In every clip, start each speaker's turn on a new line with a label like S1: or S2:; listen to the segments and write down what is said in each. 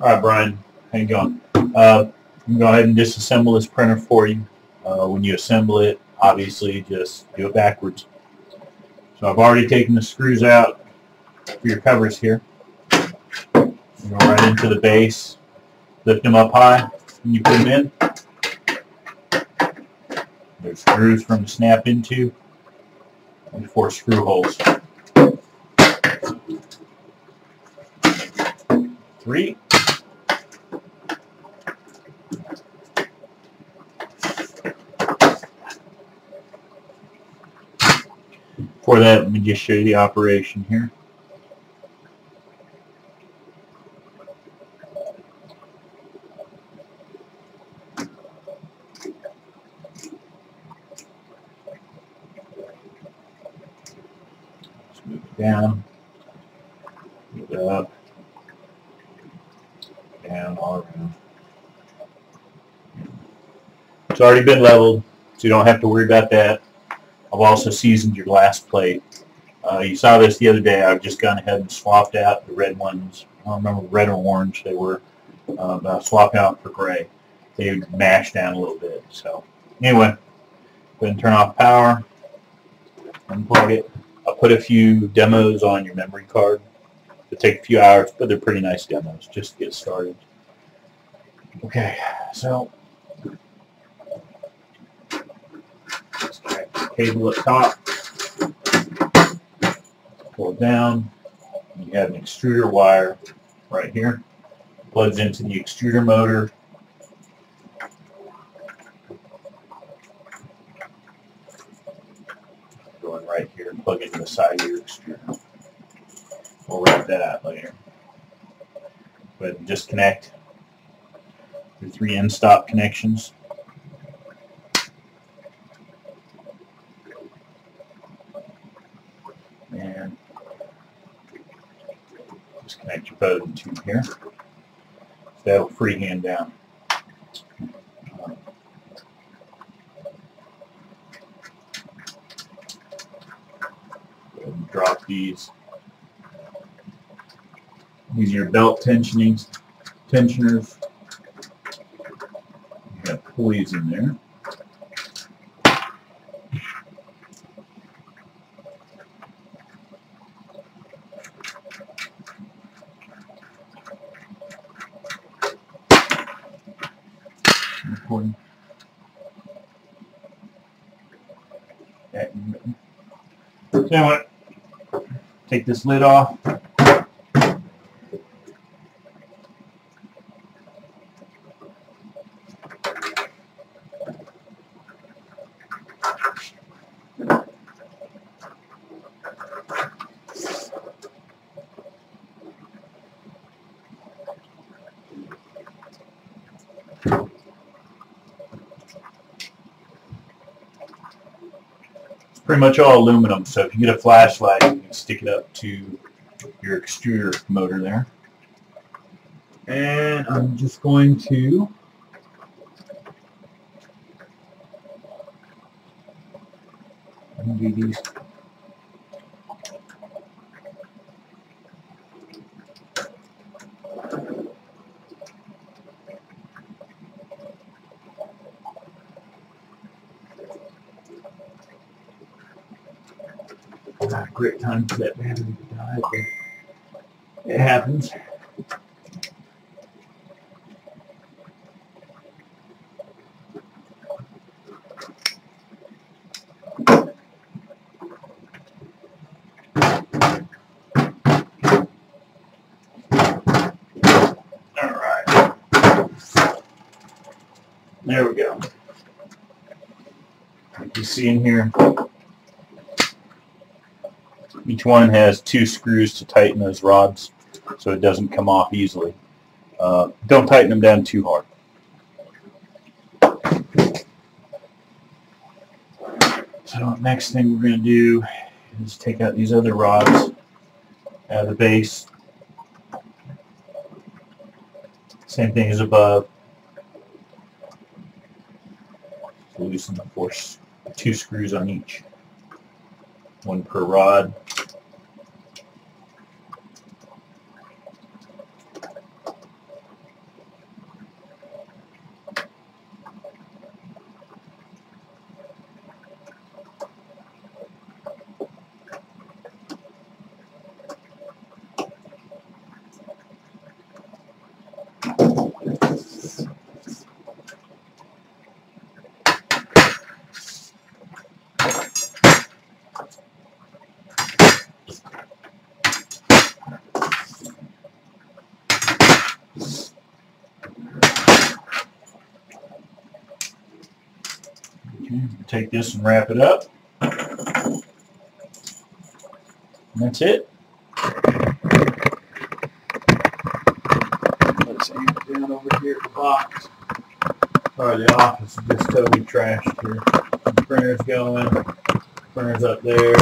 S1: All right, Brian, how you going? I'm going to go ahead and disassemble this printer for you. When you assemble it, obviously just do it backwards. So I've already taken the screws out for your covers here. You go right into the base, lift them up high, and you put them in. There's screws for them to snap into, and 4 screw holes. 3. For that, let me just show you the operation here. Just move it down, move it up, down, all around. It's already been leveled, so you don't have to worry about that. I've also seasoned your glass plate. You saw this the other day. I've just gone ahead and swapped out the red ones. I don't remember red or orange they were, but I swapped out for gray. They mashed down a little bit. So anyway, go ahead and turn off power, unplug it. I'll put a few demos on your memory card. It'll take a few hours, but they're pretty nice demos just to get started. Okay, so cable up top, pull it down, and you have an extruder wire right here. Plugs into the extruder motor. Going right here and plug into the side of your extruder. We'll wrap that out later. Go ahead and disconnect your 3 end stop connections. And disconnect your bowden tube here. So that'll freehand down. Go ahead and drop these. These are your belt tensioners. You got pulleys in there. So anyway, take this lid off. Pretty much all aluminum, so if you get a flashlight, you can stick it up to your extruder motor there. And I'm just going to undo these. Not a great time for that battery to die, but it happens. All right. There we go. Like you see in here, each one has 2 screws to tighten those rods so it doesn't come off easily. Don't tighten them down too hard. So next thing we're going to do is take out these other rods out of the base. Same thing as above. Loosen the 2 screws on each. 1 per rod. take this and wrap it up. And that's it. Let's hang it down over here at the box. Sorry, the office is just totally trashed here. The printer's going. Printer's up there.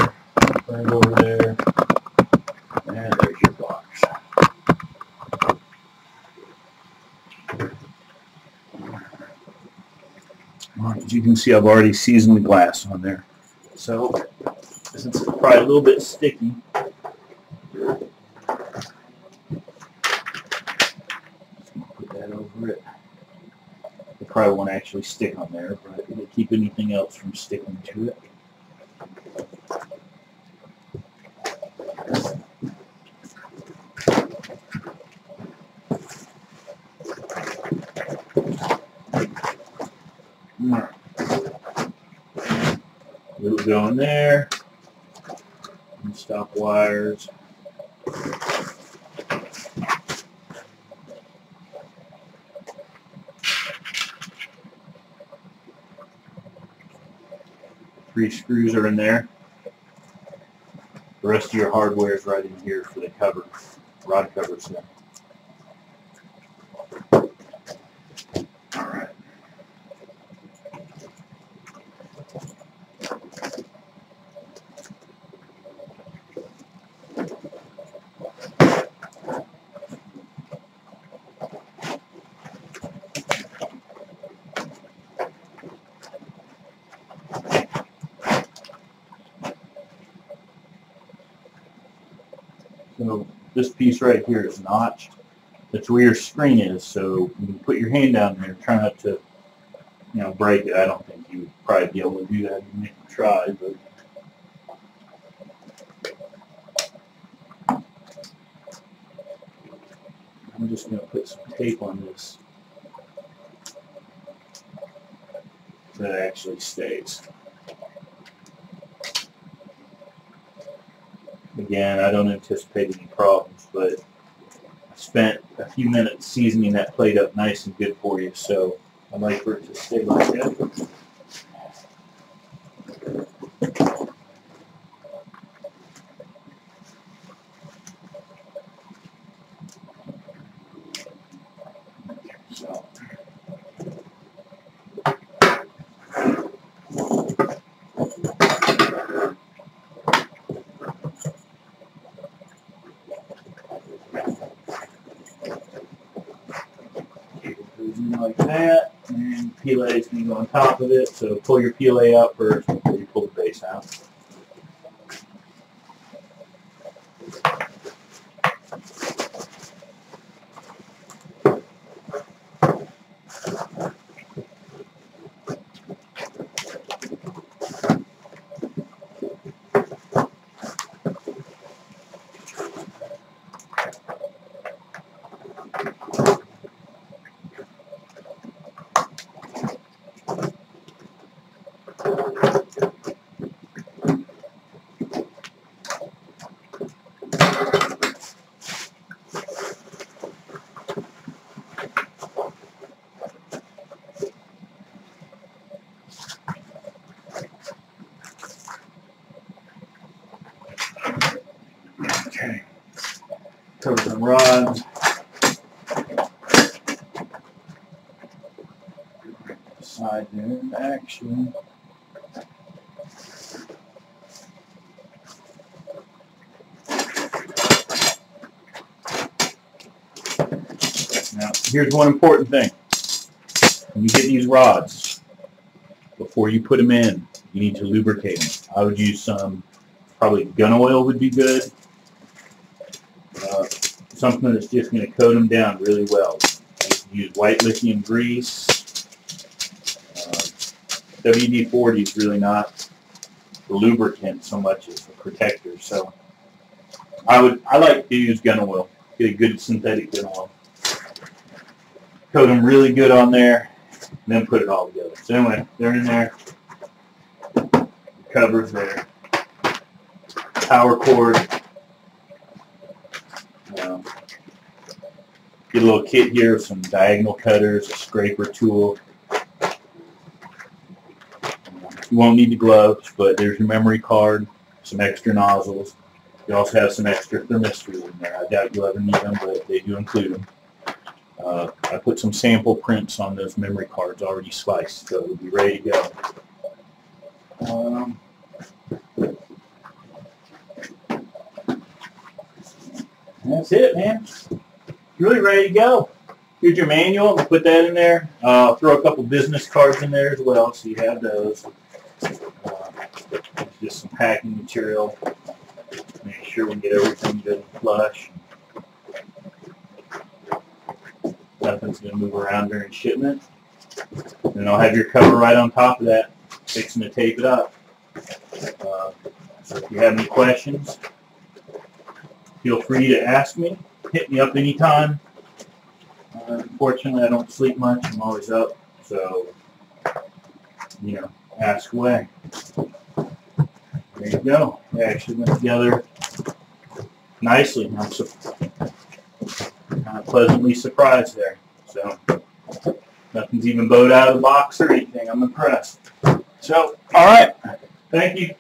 S1: Printer's over there. And there's your box. As you can see, I've already seasoned the glass on there. So, since it's probably a little bit sticky, put that over it. It probably won't actually stick on there, but it'll keep anything else from sticking to it. It'll go in there. And stop wires. Three screws are in there. The rest of your hardware is right in here for the cover, rod covers there. All right. So this piece right here is notched. That's where your screen is. So you can put your hand down there. Try not to, break it. I don't think you would probably be able to do that. You can try, but I'm just going to put some tape on this so that it actually stays. Again, I don't anticipate any problems, but I spent a few minutes seasoning that plate up nice and good for you, so I'd like for it to stay like that. So. Like that, and PLA is going to go on top of it, so pull your PLA out first before you pull the base out. Okay, cover some rods. Side there, action. Now, here's one important thing. When you get these rods, before you put them in, you need to lubricate them. I would use some, probably gun oil would be good. Something that's just going to coat them down really well. You can use white lithium grease. WD-40 is really not the lubricant so much as the protector. So I like to use gun oil. Get a good synthetic gun oil. Coat them really good on there, and then put it all together. So anyway, they're in there. The cover's there. Power cord. Get a little kit here with some diagonal cutters, a scraper tool, You won't need the gloves, but there's your memory card, some extra nozzles. You also have some extra thermistors in there. I doubt you'll ever need them, but they do include them. I put some sample prints on those memory cards already sliced, so it'll be ready to go. That's it, man. Really ready to go. Here's your manual. I'll put that in there. I'll throw a couple business cards in there as well, so you have those. Just some packing material. Make sure we get everything good and flush. Nothing's going to move around during shipment. And I'll have your cover right on top of that, fixing to tape it up. So if you have any questions, feel free to ask me. Hit me up anytime. Unfortunately, I don't sleep much. I'm always up. So, you know, ask away. There you go. They actually went together nicely. I'm kind of pleasantly surprised there. So, nothing's even bowed out of the box or anything. I'm impressed. So, all right. Thank you.